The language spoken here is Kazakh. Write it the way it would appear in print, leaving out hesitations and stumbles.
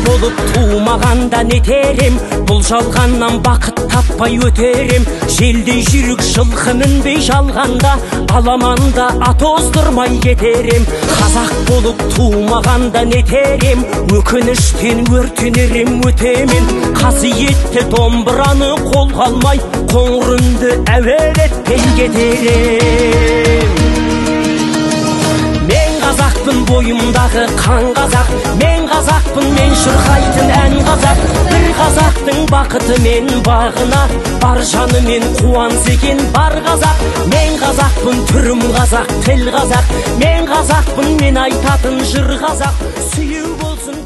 Болып туымағанда нетерем, бұл жалғаннан бақыт таппай өтерем. Желдей жүрік жылқы мінбей жалғанда, аламанда ат оздырмай кетерем. Қазақ болып туымағанда нетерем, өкініштен өртенерем өтемен. Қасиетті домбыраны қолға алмай, қоңыр үнді әуелетпен кетерем. Мен қазақпын, бойымдағы қан қазақ, мен қазақпын, мен шырқайтын ән қазақ. Бір қазақтың бақыты мен бағына, бар жанымен қуанса екен бар қазақ. Мен қазақпын, түрім қазақ, тіл қазақ, мен қазақпын, мен айтатын жыр қазақ. Сүйеу болсын